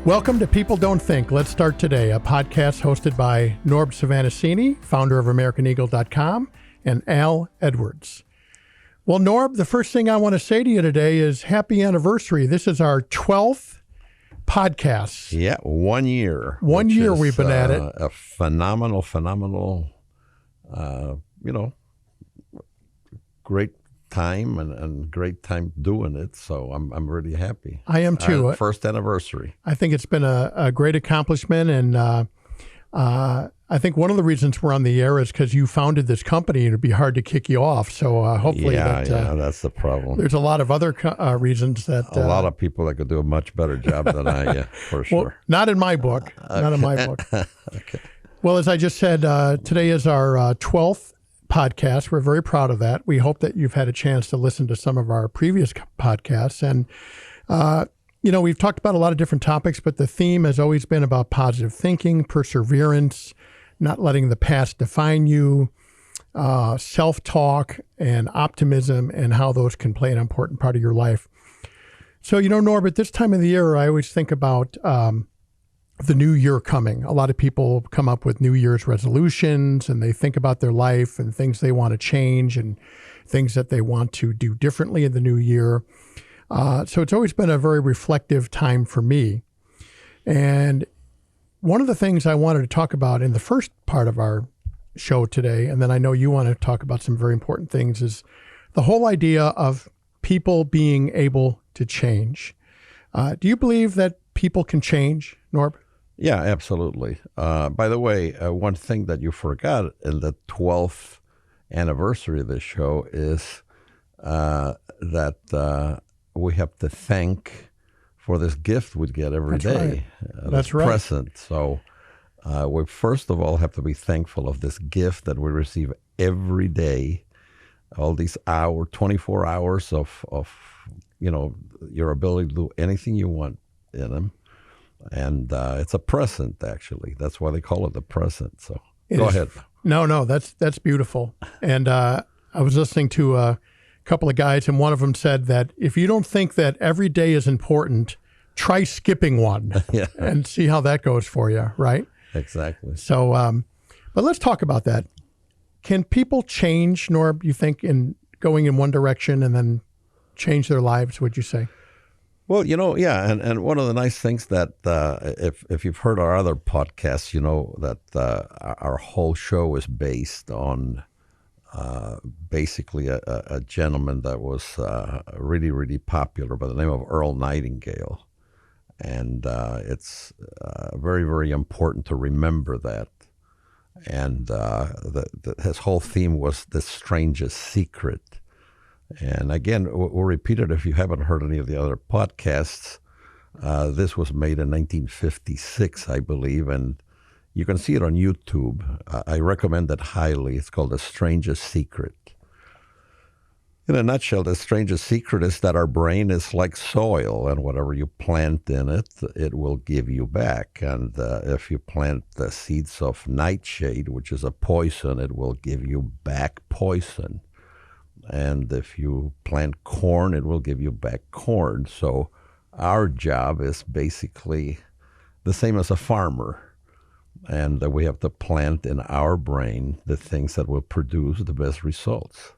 Welcome to People Don't Think. Let's Start Today, a podcast hosted by Norb Svanascini, founder of AmericanEagle.com, and Al Edwards. Well, Norb, the first thing I want to say to you today is happy anniversary. This is our 12th podcast. Yeah, 1 year. 1 year we've been at it. A phenomenal, great time and great time doing it. So I'm really happy. I am too. First anniversary. I think it's been a great accomplishment, and I think one of the reasons we're on the air is because you founded this company, and it'd be hard to kick you off. So hopefully, that's the problem. There's a lot of other reasons that a lot of people that could do a much better job than I, for sure. Well, not in my book. Not in my book. Okay. Well, as I just said, today is our 12th podcast. We're very proud of that. We hope that you've had a chance to listen to some of our previous podcasts. And, we've talked about a lot of different topics, but the theme has always been about positive thinking, perseverance, not letting the past define you, self-talk, and optimism, and how those can play an important part of your life. So, Norb, at this time of the year, I always think about the new year coming. A lot of people come up with New Year's resolutions, and they think about their life and things they want to change and things that they want to do differently in the new year. So it's always been a very reflective time for me. And one of the things I wanted to talk about in the first part of our show today, and then I know you want to talk about some very important things, is the whole idea of people being able to change. Do you believe that people can change, Norb? Yeah, absolutely. By the way, one thing that you forgot in the 12th anniversary of this show is that we have to thank for this gift we get every day. Right. That's right. Present. So we first of all have to be thankful of this gift that we receive every day. All these 24 hours of your ability to do anything you want in them. And it's a present, actually. That's why they call it the present. So go ahead. No, that's beautiful. And I was listening to a couple of guys, and one of them said that if you don't think that every day is important, try skipping one and see how that goes for you, right? Exactly. So, but let's talk about that. Can people change, Norb, you think, in going in one direction and then change their lives, would you say? Well, and one of the nice things that if you've heard our other podcasts, you know that our whole show is based on basically a gentleman that was really, really popular by the name of Earl Nightingale. And it's very, very important to remember that. And his whole theme was the strangest secret. And again, we'll repeat it if you haven't heard any of the other podcasts. This was made in 1956, I believe, and you can see it on YouTube. I recommend it highly. It's called The Strangest Secret. In a nutshell, the strangest secret is that our brain is like soil, and whatever you plant in it, it will give you back. And if you plant the seeds of nightshade, which is a poison, it will give you back poison. And if you plant corn, it will give you back corn. So our job is basically the same as a farmer. And we have to plant in our brain the things that will produce the best results.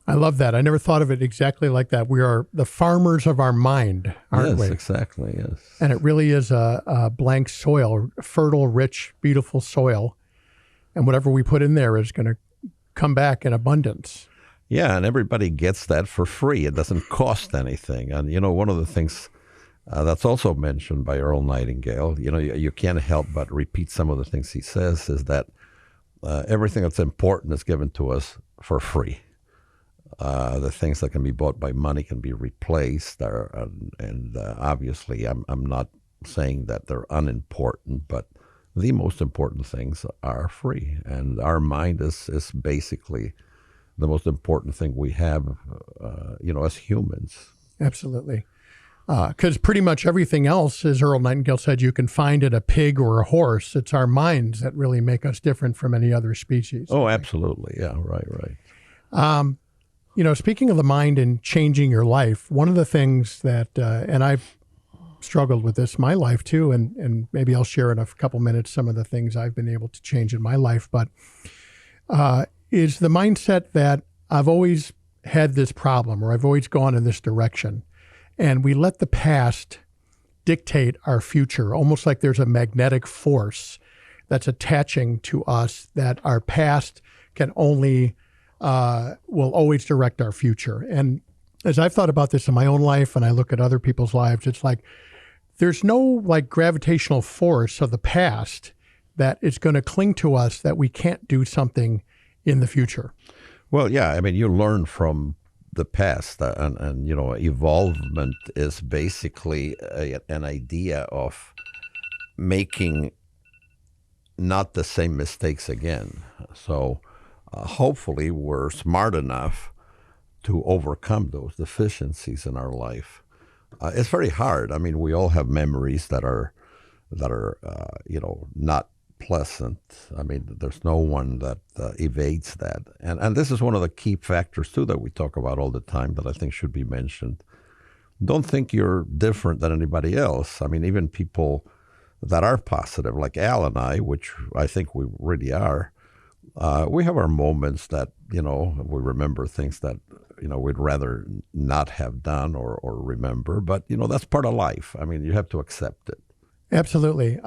I love that. I never thought of it exactly like that. We are the farmers of our mind, aren't we? Yes, exactly, yes. And it really is a blank soil, fertile, rich, beautiful soil. And whatever we put in there is going to come back in abundance. Yeah, and everybody gets that for free. It doesn't cost anything. And, one of the things that's also mentioned by Earl Nightingale, you can't help but repeat some of the things he says, is that everything that's important is given to us for free. The things that can be bought by money can be replaced. And obviously, I'm not saying that they're unimportant, but the most important things are free. And our mind is basically the most important thing we have, as humans. Absolutely. Because pretty much everything else, as Earl Nightingale said, you can find in a pig or a horse. It's our minds that really make us different from any other species. Oh, absolutely. Yeah, right. Speaking of the mind and changing your life, one of the things that, and I've struggled with this in my life too, and maybe I'll share in a couple minutes some of the things I've been able to change in my life. But is the mindset that I've always had this problem, or I've always gone in this direction, and we let the past dictate our future, almost like there's a magnetic force that's attaching to us, that our past can only will always direct our future. And as I've thought about this in my own life, and I look at other people's lives, it's like there's no like gravitational force of the past that is going to cling to us that we can't do something in the future. Well, yeah, I mean, you learn from the past, and you know, evolvement is basically an idea of making not the same mistakes again. So hopefully we're smart enough to overcome those deficiencies in our life. It's very hard. I mean, we all have memories that are you know, not pleasant. I mean, there's no one that evades that. And this is one of the key factors, too, that we talk about all the time that I think should be mentioned. Don't think you're different than anybody else. I mean, even people that are positive, like Al and I, which I think we really are, we have our moments that, you know, we remember things that, you know, we'd rather not have done or remember. But, you know, that's part of life. I mean, you have to accept it. Absolutely.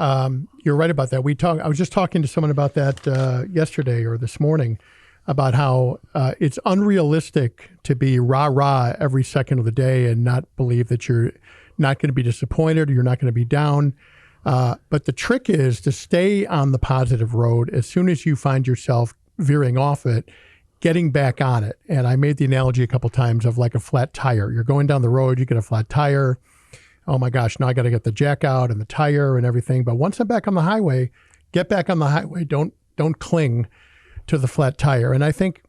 You're right about that. I was just talking to someone about that yesterday or this morning about how it's unrealistic to be rah-rah every second of the day and not believe that you're not going to be disappointed or you're not going to be down. But the trick is to stay on the positive road. As soon as you find yourself veering off it, getting back on it. And I made the analogy a couple times of like a flat tire. You're going down the road, you get a flat tire. Oh my gosh, now I got to get the jack out and the tire and everything. But once I'm back on the highway, get back on the highway. Don't cling to the flat tire. And I think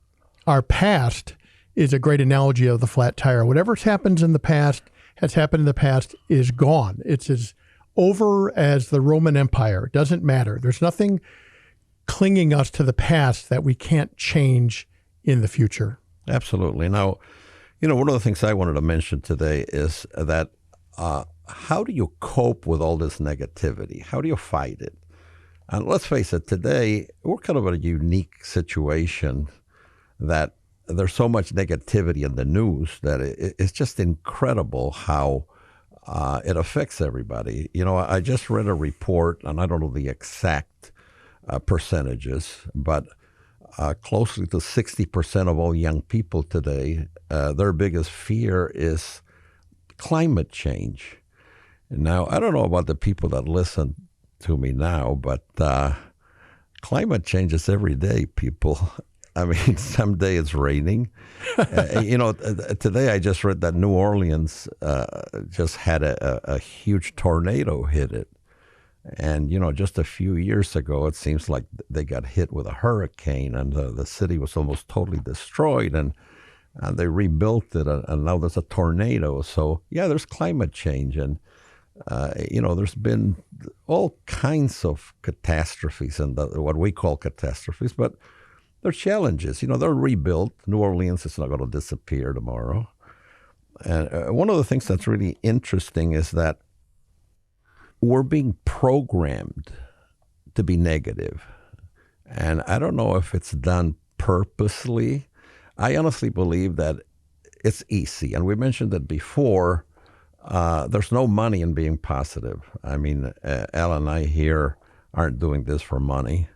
our past is a great analogy of the flat tire. Whatever's happens in the past, has happened in the past, is gone. It's as over as the Roman Empire. It doesn't matter. There's nothing clinging us to the past that we can't change in the future. Absolutely. Now, you know, one of the things I wanted to mention today is that how do you cope with all this negativity? How do you fight it? And let's face it, today we're kind of in a unique situation that there's so much negativity in the news that it's just incredible how it affects everybody. You know, I just read a report, and I don't know the exact percentages, but closely to 60% of all young people today, their biggest fear is climate change. Now, I don't know about the people that listen to me now, but climate change is every day, people. I mean, someday it's raining. You know, today I just read that New Orleans just had a huge tornado hit it. And, you know, just a few years ago, it seems like they got hit with a hurricane and the city was almost totally destroyed. And they rebuilt it, and now there's a tornado. So, yeah, there's climate change. And, you know, there's been all kinds of catastrophes, and what we call catastrophes, but they're challenges. You know, they're rebuilt. New Orleans is not going to disappear tomorrow. And one of the things that's really interesting is that we're being programmed to be negative. And I don't know if it's done purposely. I honestly believe that it's easy. And we mentioned that before, there's no money in being positive. I mean, Al and I here aren't doing this for money.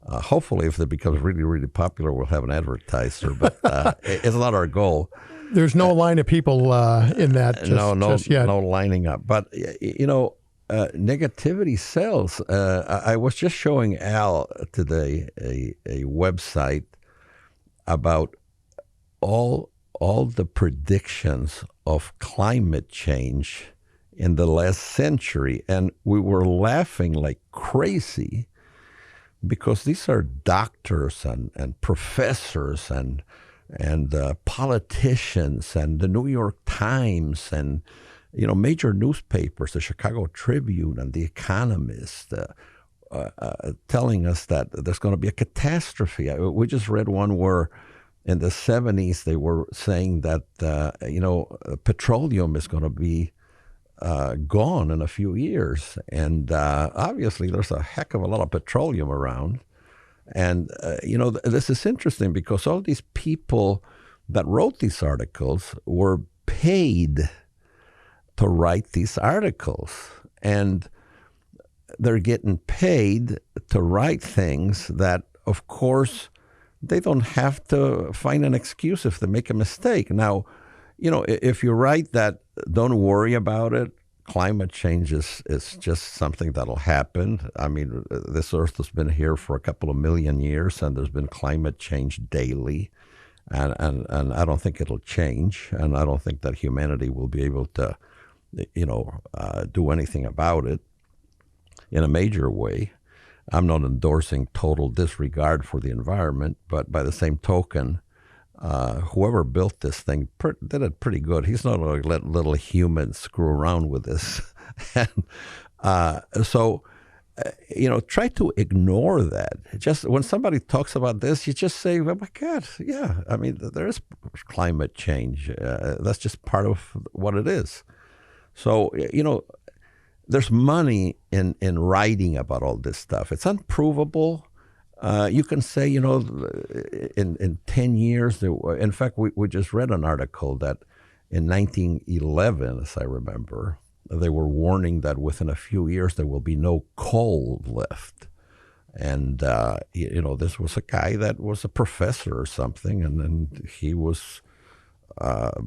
Hopefully, if it becomes really, really popular, we'll have an advertiser. But it's not our goal. There's no line of people in that just yet. No lining up. But, you know, negativity sells. I was just showing Al today a website about all the predictions of climate change in the last century, and we were laughing like crazy because these are doctors and professors and politicians and the New York Times and, you know, major newspapers, the Chicago Tribune and the Economist, telling us that there's going to be a catastrophe. We just read one where in the 70s they were saying that, you know, petroleum is going to be gone in a few years. And obviously, there's a heck of a lot of petroleum around. And, this is interesting because all these people that wrote these articles were paid to write these articles. And they're getting paid to write things that, of course, they don't have to find an excuse if they make a mistake. Now, if you write that, don't worry about it. Climate change is just something that'll happen. I mean, this Earth has been here for a couple of million years, and there's been climate change daily. And I don't think it'll change. And I don't think that humanity will be able to, do anything about it in a major way. I'm not endorsing total disregard for the environment, but by the same token, whoever built this thing did it pretty good. He's not going to let little humans screw around with this. And try to ignore that. Just when somebody talks about this, you just say, oh my God, yeah, I mean, there is climate change. That's just part of what it is. So, there's money in writing about all this stuff. It's unprovable. You can say, in 10 years, in fact, we just read an article that in 1911, as I remember, they were warning that within a few years there will be no coal left. And, this was a guy that was a professor or something, and then he was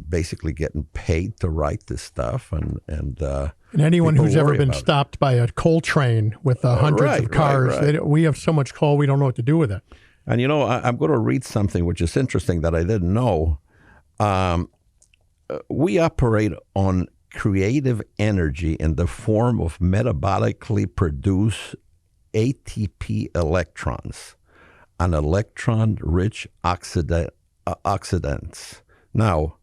basically getting paid to write this stuff. And anyone who's ever been stopped by a coal train with hundreds of cars, we have so much coal, we don't know what to do with it. And, I'm going to read something which is interesting that I didn't know. We operate on creative energy in the form of metabolically produced ATP electrons and electron-rich oxidants. Now,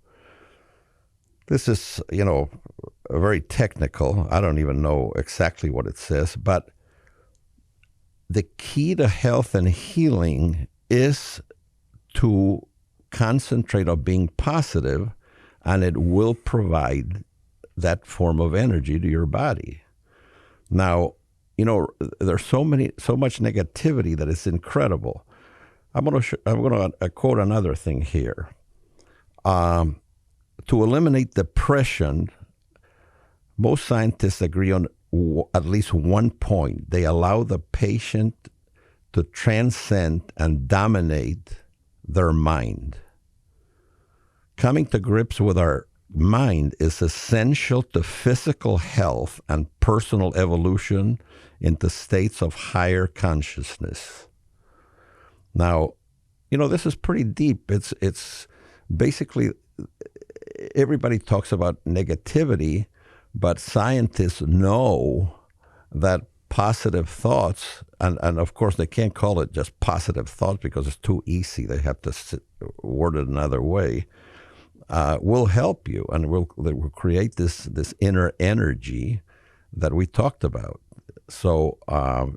this is, very technical. I don't even know exactly what it says, but the key to health and healing is to concentrate on being positive, and it will provide that form of energy to your body. Now, there's so much negativity that it's incredible. I'm going to quote another thing here. To eliminate depression, most scientists agree on at least one point. They allow the patient to transcend and dominate their mind. Coming to grips with our mind is essential to physical health and personal evolution into states of higher consciousness. Now, this is pretty deep. It's basically, everybody talks about negativity, but scientists know that positive thoughts, and of course they can't call it just positive thoughts because it's too easy. They have to word it another way. Will help you, and will create this inner energy that we talked about. So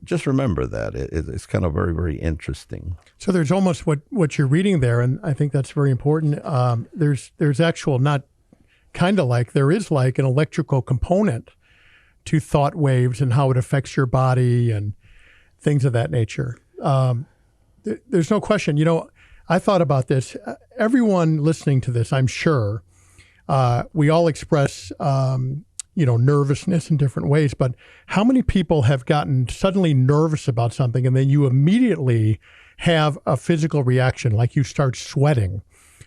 just remember that. It's kind of very, very interesting. So there's almost what you're reading there, and I think that's very important. There's actual, not kind of like, there is like an electrical component to thought waves and how it affects your body and things of that nature. There's no question. I thought about this. Everyone listening to this, I'm sure, we all express nervousness in different ways, but how many people have gotten suddenly nervous about something and then you immediately have a physical reaction, like you start sweating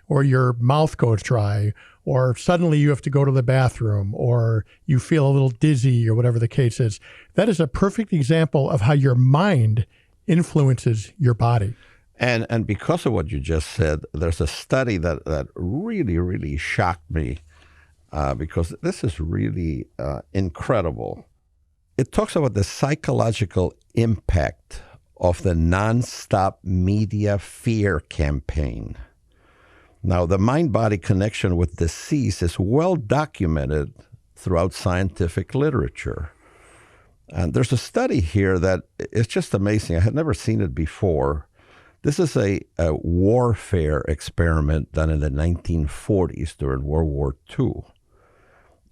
or your mouth goes dry or suddenly you have to go to the bathroom or you feel a little dizzy or whatever the case is? That is a perfect example of how your mind influences your body. And because of what you just said, there's a study that really, really shocked me. Because this is really incredible. It talks about the psychological impact of the nonstop media fear campaign. Now, the mind-body connection with disease is well documented throughout scientific literature. And there's a study here that is just amazing. I had never seen it before. This is a warfare experiment done in the 1940s during World War II.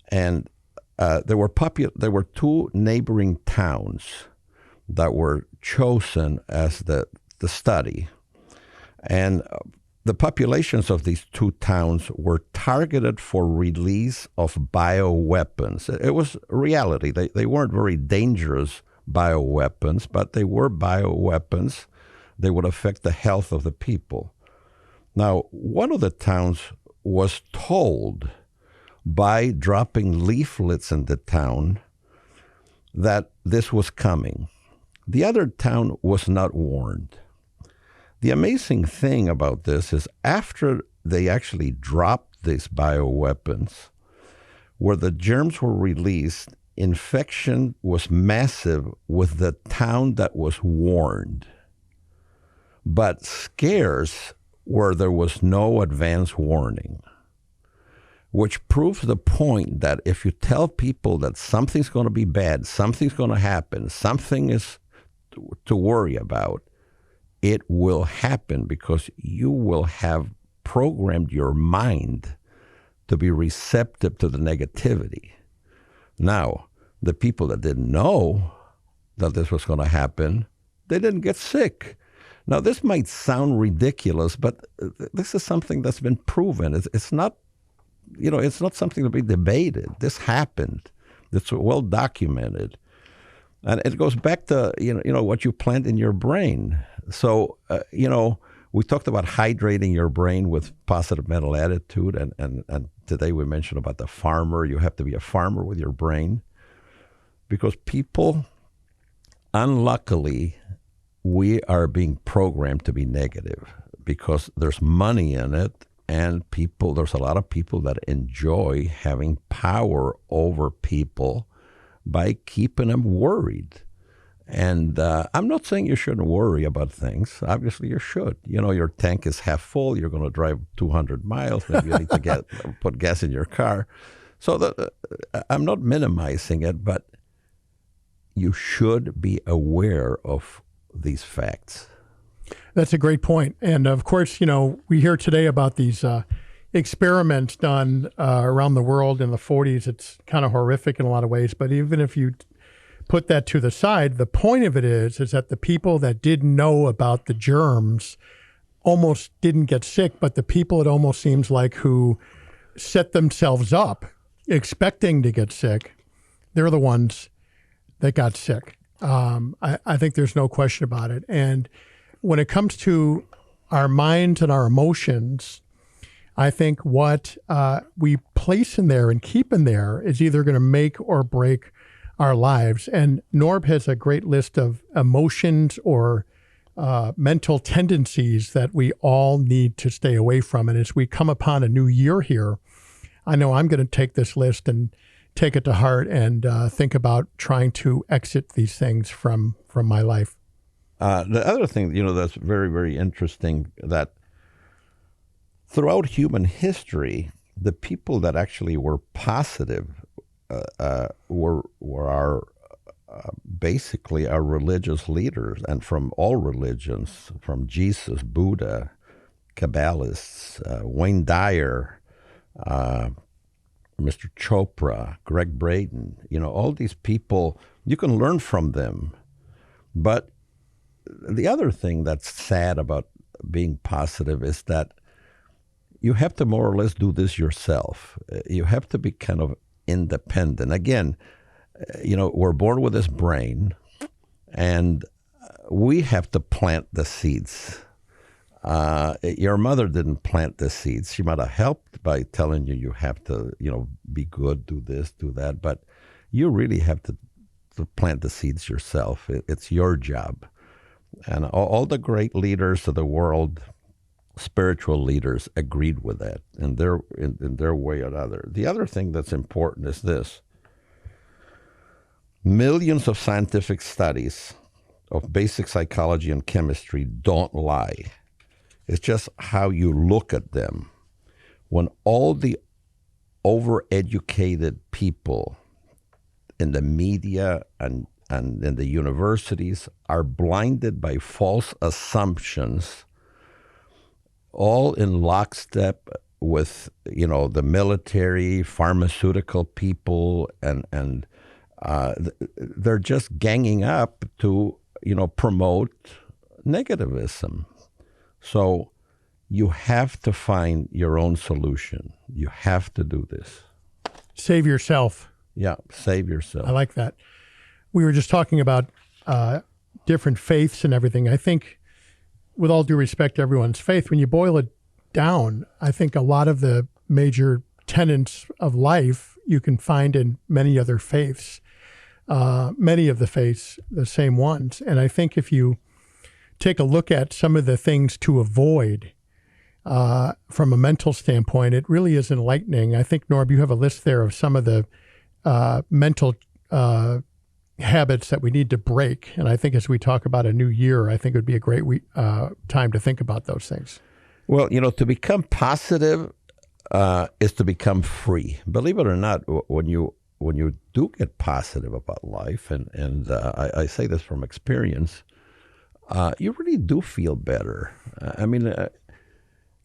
And there were two neighboring towns that were chosen as the study. And the populations of these two towns were targeted for release of bioweapons. It was reality. They weren't very dangerous bioweapons, but they were bioweapons. They would affect the health of the people. Now, one of the towns was told by dropping leaflets in the town that this was coming. The other town was not warned. The amazing thing about this is after they actually dropped these bioweapons, where the germs were released, infection was massive with the town that was warned, but scarce where there was no advance warning, which proves the point that if you tell people that something's going to be bad, something's going to happen, something is to worry about, it will happen because you will have programmed your mind to be receptive to the negativity. Now, the people that didn't know that this was going to happen, they didn't get sick. Now, this might sound ridiculous, but this is something that's been proven. It's not, it's not something to be debated. This happened. It's well documented. And it goes back to, what you plant in your brain. So, we talked about hydrating your brain with positive mental attitude. And today we mentioned about the farmer. You have to be a farmer with your brain. Because people, unluckily, we are being programmed to be negative because there's money in it. And there's a lot of people that enjoy having power over people by keeping them worried. And I'm not saying you shouldn't worry about things. Obviously, you should. Your tank is half full. You're going to drive 200 miles. Maybe you need to put gas in your car. So I'm not minimizing it, but you should be aware of these facts. That's a great point. And of course, we hear today about these experiments done around the world in the 40s. It's kind of horrific in a lot of ways. But even if you put that to the side, the point of it is that the people that didn't know about the germs almost didn't get sick. But the people, it almost seems like, who set themselves up expecting to get sick, they're the ones that got sick. I think there's no question about it. And when it comes to our minds and our emotions, I think what we place in there and keep in there is either going to make or break our lives. And Norb has a great list of emotions or mental tendencies that we all need to stay away from. And as we come upon a new year here, I know I'm going to take this list and take it to heart and think about trying to exit these things from my life. The other thing, that's very, very interesting, that throughout human history, the people that actually were positive were our basically our religious leaders, and from all religions, from Jesus, Buddha, Kabbalists, Wayne Dyer, Mr. Chopra, Greg Braden, all these people, you can learn from them. But the other thing that's sad about being positive is that you have to more or less do this yourself. You have to be kind of independent. Again, we're born with this brain, and we have to plant the seeds. Your mother didn't plant the seeds. She might have helped by telling you have to, be good, do this, do that, but you really have to plant the seeds yourself. It's your job. And all the great leaders of the world, spiritual leaders, agreed with that in their way or another. The other thing that's important is this. Millions of scientific studies of basic psychology and chemistry don't lie. It's just how you look at them. When all the overeducated people in the media and in the universities are blinded by false assumptions, all in lockstep with the military, pharmaceutical people, and they're just ganging up to promote negativism. So you have to find your own solution. You have to do this. Save yourself. Yeah, save yourself. I like that. We were just talking about different faiths and everything. I think, with all due respect to everyone's faith, when you boil it down, I think a lot of the major tenets of life you can find in many other faiths, many of the faiths, the same ones. And I think if you take a look at some of the things to avoid from a mental standpoint, it really is enlightening. I think, Norb, you have a list there of some of the mental habits that we need to break. And I think as we talk about a new year, I think it would be a great time to think about those things. Well, to become positive is to become free. Believe it or not, when you do get positive about life, and I say this from experience, you really do feel better. I mean,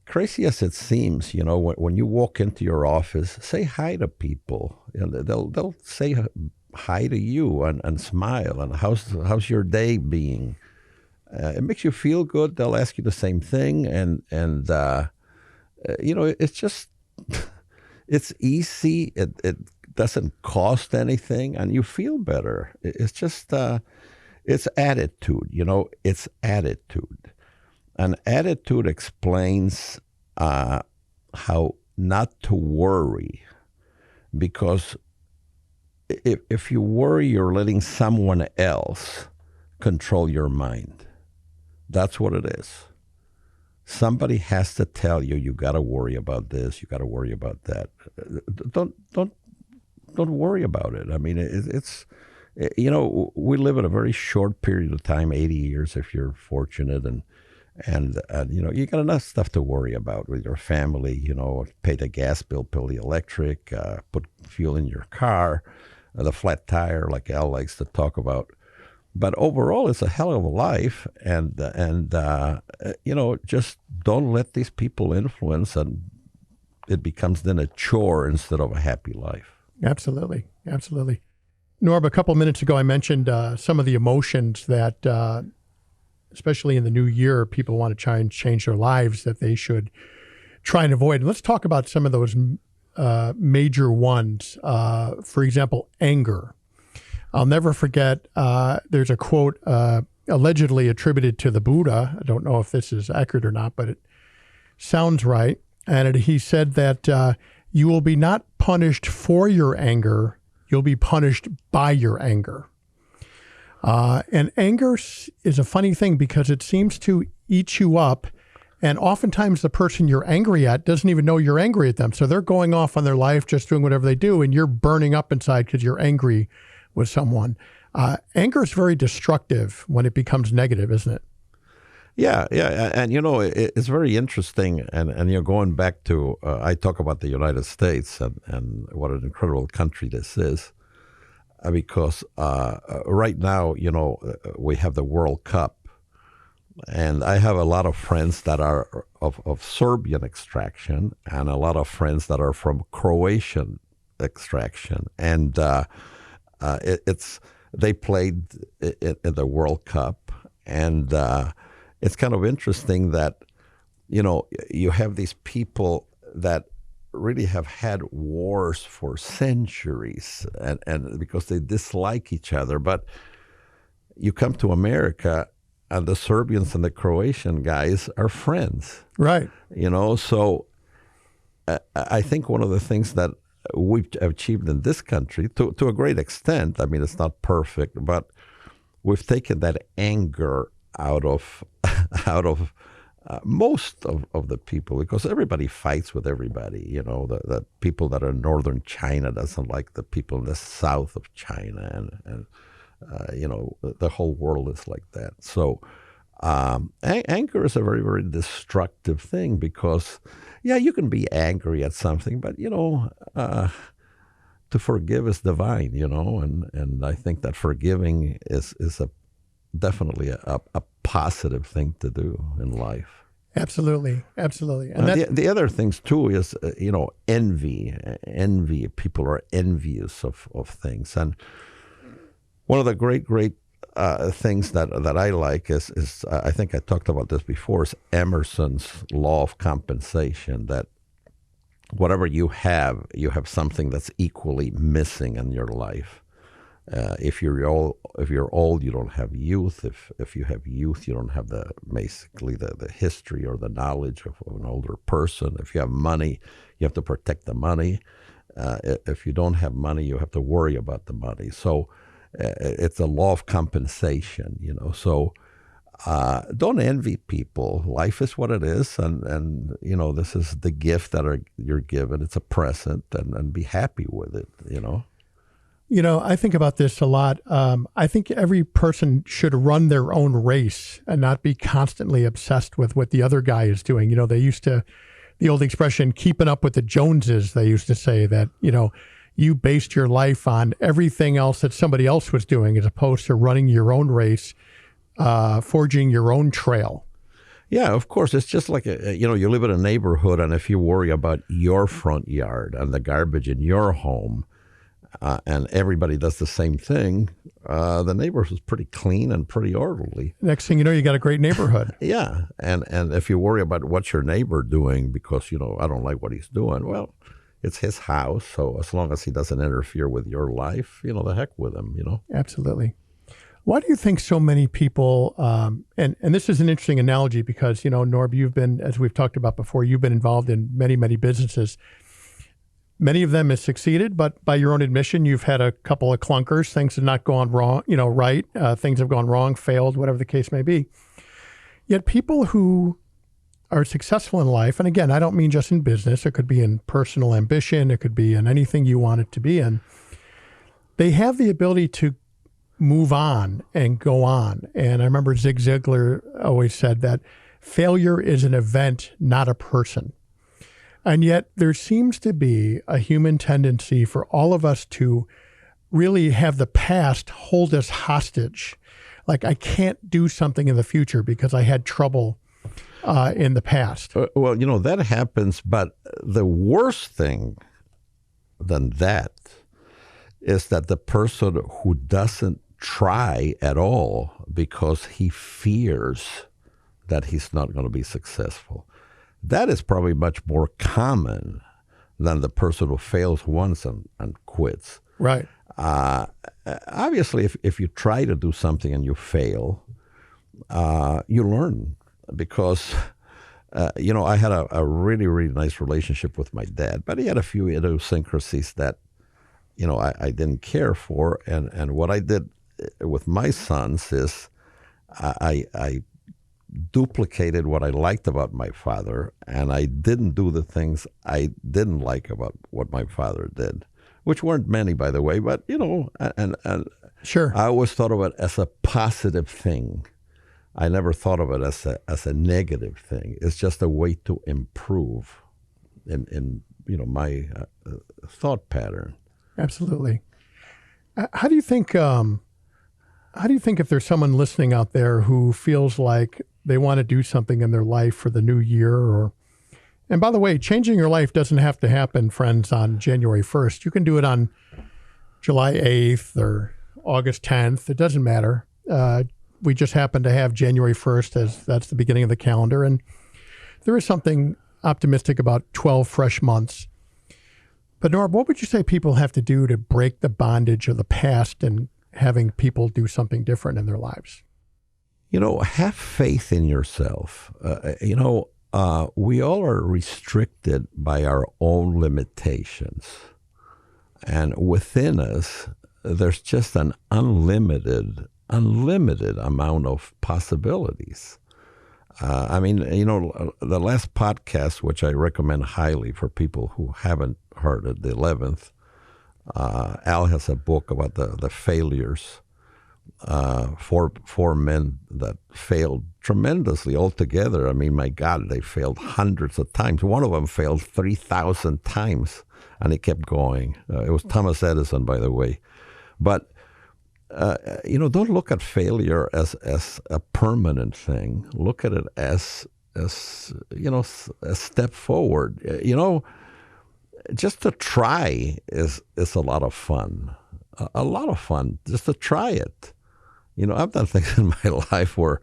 crazy as it seems, when you walk into your office, say hi to people. They'll say hi to you and smile, and how's your day being? It makes you feel good. They'll ask you the same thing, and it's just it's easy. It doesn't cost anything, and you feel better. It's just it's attitude. It's attitude. An attitude explains how not to worry, because if you worry, you're letting someone else control your mind. That's what it is. Somebody has to tell you, you got to worry about this, you got to worry about that. Don't worry about it. I mean, it's we live in a very short period of time, 80 years if you're fortunate, and you got enough stuff to worry about with your family. Pay the gas bill, pay the electric, put fuel in your car, the flat tire, like Al likes to talk about. But overall, it's a hell of a life, and just don't let these people influence, and it becomes then a chore instead of a happy life. Absolutely, absolutely. Norb, a couple minutes ago, I mentioned some of the emotions that, especially in the new year, people want to try and change their lives that they should try and avoid. Let's talk about some of those major ones. For example, anger. I'll never forget, there's a quote allegedly attributed to the Buddha. I don't know if this is accurate or not, but it sounds right. And he said that you will be not punished for your anger, you'll be punished by your anger. And anger is a funny thing because it seems to eat you up. And oftentimes the person you're angry at doesn't even know you're angry at them. So they're going off on their life, just doing whatever they do, and you're burning up inside because you're angry with someone. Anger is very destructive when it becomes negative, isn't it? Yeah. And, it's very interesting. And you're going back to, I talk about the United States and what an incredible country this is. Because right now, we have the World Cup. And I have a lot of friends that are of Serbian extraction and a lot of friends that are from Croatian extraction. And they played in the World Cup. And it's kind of interesting that, you have these people that really have had wars for centuries and because they dislike each other. But you come to America, and the Serbians and the Croatian guys are friends. Right. So I think one of the things that we've achieved in this country, to a great extent, I mean, it's not perfect, but we've taken that anger out of most of the people, because everybody fights with everybody. The people that are in northern China doesn't like the people in the south of China, and the whole world is like that. So anger is a very, very destructive thing because, you can be angry at something, but, to forgive is divine, and I think that forgiving is definitely a positive thing to do in life. Absolutely, absolutely. And The other things too is, envy. Envy. People are envious of things. And one of the great things that I like is I think I talked about this before, is Emerson's law of compensation, that whatever you have something that's equally missing in your life. If you're old, you don't have youth. If you have youth, you don't have basically the history or the knowledge of an older person. If you have money, you have to protect the money. If you don't have money, you have to worry about the money. So it's a law of compensation, So don't envy people. Life is what it is, and this is the gift that you're given. It's a present, and be happy with it, I think about this a lot. I think every person should run their own race and not be constantly obsessed with what the other guy is doing. The old expression, keeping up with the Joneses, they used to say that, you based your life on everything else that somebody else was doing as opposed to running your own race, forging your own trail. Yeah, of course. It's just like, you live in a neighborhood, and if you worry about your front yard and the garbage in your home, and everybody does the same thing, the neighborhood is pretty clean and pretty orderly. Next thing you know, you got a great neighborhood. Yeah, and if you worry about what your neighbor doing because, I don't like what he's doing, well, it's his house, so as long as he doesn't interfere with your life, the heck with him, Absolutely. Why do you think so many people, and this is an interesting analogy because, Norb, you've been, as we've talked about before, you've been involved in many, many businesses. Many of them have succeeded, but by your own admission, you've had a couple of clunkers. Things have not gone wrong, right. Things have gone wrong, failed, whatever the case may be. Yet people who are successful in life, and again, I don't mean just in business, it could be in personal ambition, it could be in anything you want it to be in, they have the ability to move on and go on. And I remember Zig Ziglar always said that failure is an event, not a person. And yet there seems to be a human tendency for all of us to really have the past hold us hostage. Like, I can't do something in the future because I had trouble in the past. Well, that happens, but the worst thing than that is that the person who doesn't try at all because he fears that he's not going to be successful, that is probably much more common than the person who fails once and quits. Right. Obviously, if you try to do something and you fail, you learn because, I had a really, really nice relationship with my dad, but he had a few idiosyncrasies that, I didn't care for. And what I did with my sons is I duplicated what I liked about my father, and I didn't do the things I didn't like about what my father did, which weren't many, by the way, but, and sure. I always thought of it as a positive thing. I never thought of it as a negative thing. It's just a way to improve in my thought pattern. Absolutely. How do you think if there's someone listening out there who feels like they want to do something in their life for the new year, and by the way, changing your life doesn't have to happen, friends, on January 1st. You can do it on July 8th or August 10th. It doesn't matter. We just happen to have January 1st as that's the beginning of the calendar. And there is something optimistic about 12 fresh months. But Norb, what would you say people have to do to break the bondage of the past and having people do something different in their lives? Have faith in yourself. We all are restricted by our own limitations. And within us, there's just an unlimited amount of possibilities. The last podcast, which I recommend highly for people who haven't heard it, the 11th, Al has a book about the failures, four men that failed tremendously altogether. I mean, my God, they failed hundreds of times. One of them failed 3,000 times, and he kept going. It was Thomas Edison, by the way. But don't look at failure as a permanent thing. Look at it as a step forward. Just to try is a lot of fun. A lot of fun just to try it. I've done things in my life where,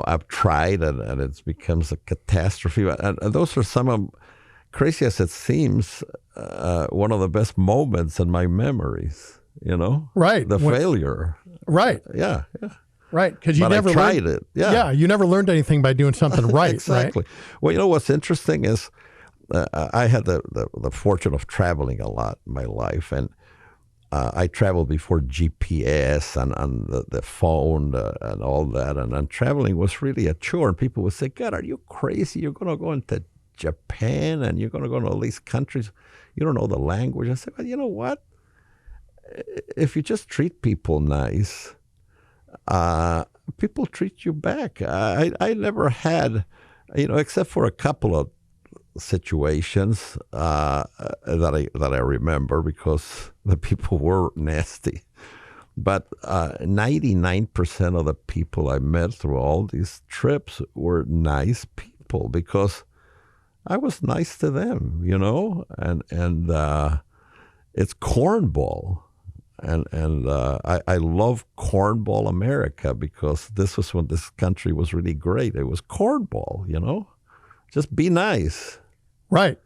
I've tried and it becomes a catastrophe. And those are some of, crazy as it seems, one of the best moments in my memories, Right. The failure. Right. Yeah. Right. Because you never tried it. Yeah. Yeah. You never learned anything by doing something right. Exactly. Right? Well, what's interesting is I had the fortune of traveling a lot in my life. And I traveled before GPS and the phone and all that. And traveling was really a chore. And people would say, God, are you crazy? You're going to go into Japan and you're going to go to all these countries. You don't know the language. I said, well, you know what? If you just treat people nice, people treat you back. I never had, except for a couple of situations that I remember because the people were nasty. But 99% of the people I met through all these trips were nice people because I was nice to them, and it's cornball. And I love Cornball America because this was when this country was really great. It was cornball, Just be nice. Right.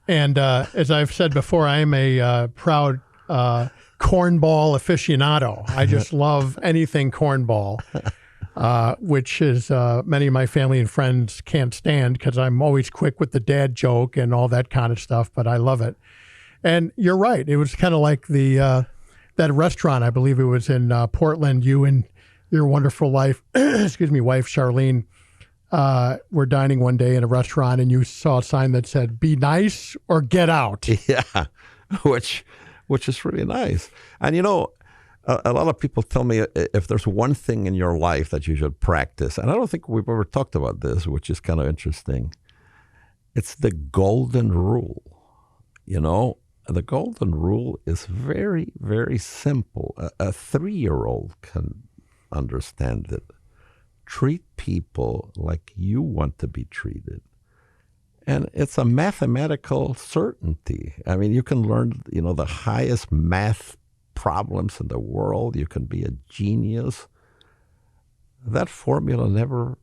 And as I've said before, I am a proud cornball aficionado. I just love anything cornball, which is many of my family and friends can't stand because I'm always quick with the dad joke and all that kind of stuff, but I love it. And you're right. It was kind of like that restaurant, I believe it was in Portland, you and your wonderful wife, wife Charlene, were dining one day in a restaurant and you saw a sign that said, be nice or get out. Yeah, which is really nice. And a lot of people tell me if there's one thing in your life that you should practice, and I don't think we've ever talked about this, which is kind of interesting. It's the golden rule, The golden rule is very, very simple. A 3-year-old can understand it. Treat people like you want to be treated. And it's a mathematical certainty. I mean, you can learn, the highest math problems in the world. You can be a genius. That formula never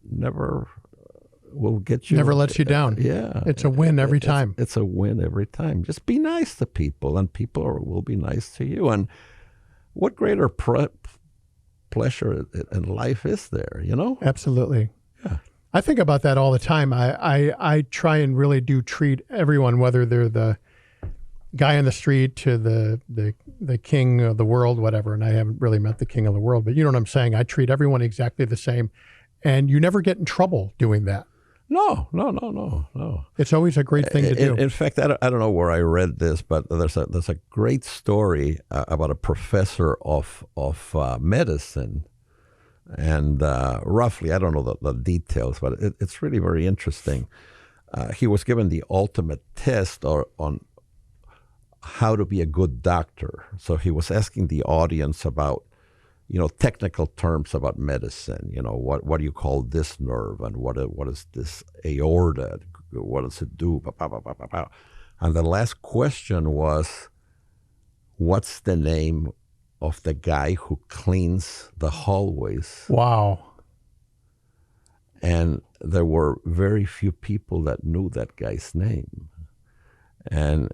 will get you. Never lets you down. Yeah. It's a win every time. It's a win every time. Just be nice to people and people will be nice to you. And what greater pleasure in life is there, Absolutely. Yeah. I think about that all the time. I try and really do treat everyone, whether they're the guy on the street to the king of the world, whatever. And I haven't really met the king of the world, but you know what I'm saying? I treat everyone exactly the same. And you never get in trouble doing that. No. It's always a great thing to do. In fact, I don't know where I read this, but there's a great story about a professor of medicine, and roughly, I don't know the details, but it's really very interesting. He was given the ultimate test on how to be a good doctor. So he was asking the audience about technical terms about medicine. What do you call this nerve, and what is this aorta? What does it do? And the last question was, what's the name of the guy who cleans the hallways? Wow. And there were very few people that knew that guy's name. And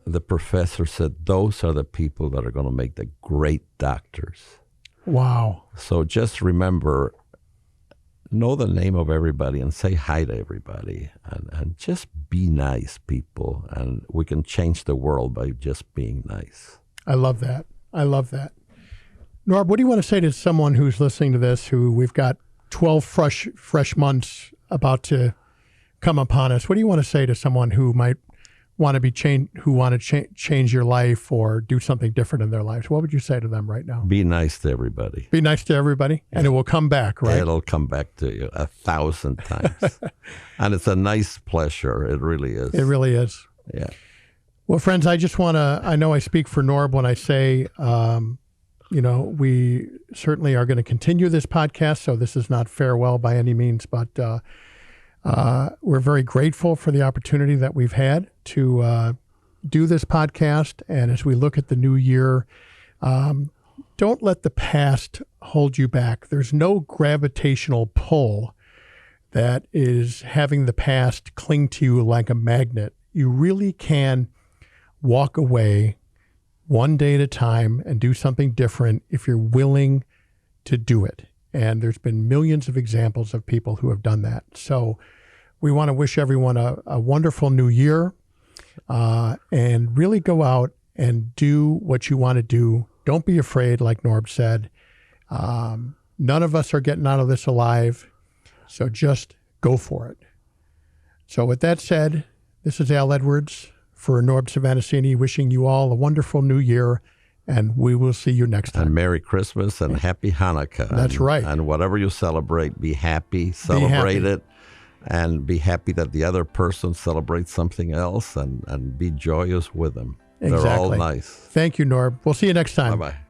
the professor said, those are the people that are going to make the great doctors. Wow. So just remember, know the name of everybody and say hi to everybody and just be nice, people. And we can change the world by just being nice. I love that. Norb, what do you want to say to someone who's listening to this, who we've got 12 fresh months about to come upon us? What do you want to say to someone who might want to be change your life or do something different in their lives? What would you say to them right now? Be nice to everybody. Be nice to everybody, and it will come back, right? It'll come back to you 1,000 times. And it's a nice pleasure. It really is. It really is. Yeah. Well, friends, I just want to, I know I speak for Norb when I say, we certainly are going to continue this podcast, so this is not farewell by any means, but We're very grateful for the opportunity that we've had to do this podcast. And as we look at the new year, don't let the past hold you back. There's no gravitational pull that is having the past cling to you like a magnet. You really can walk away one day at a time and do something different if you're willing to do it. And there's been millions of examples of people who have done that. So we want to wish everyone a wonderful new year, and really go out and do what you want to do. Don't be afraid, like Norb said. None of us are getting out of this alive, so just go for it. So with that said, this is Al Edwards for Norb Svanascini, wishing you all a wonderful new year, and we will see you next time. And Merry Christmas and Happy Hanukkah. That's right. And whatever you celebrate, be happy, celebrate it, and be happy that the other person celebrates something else, and be joyous with them. Exactly. They're all nice. Thank you, Norb. We'll see you next time. Bye-bye.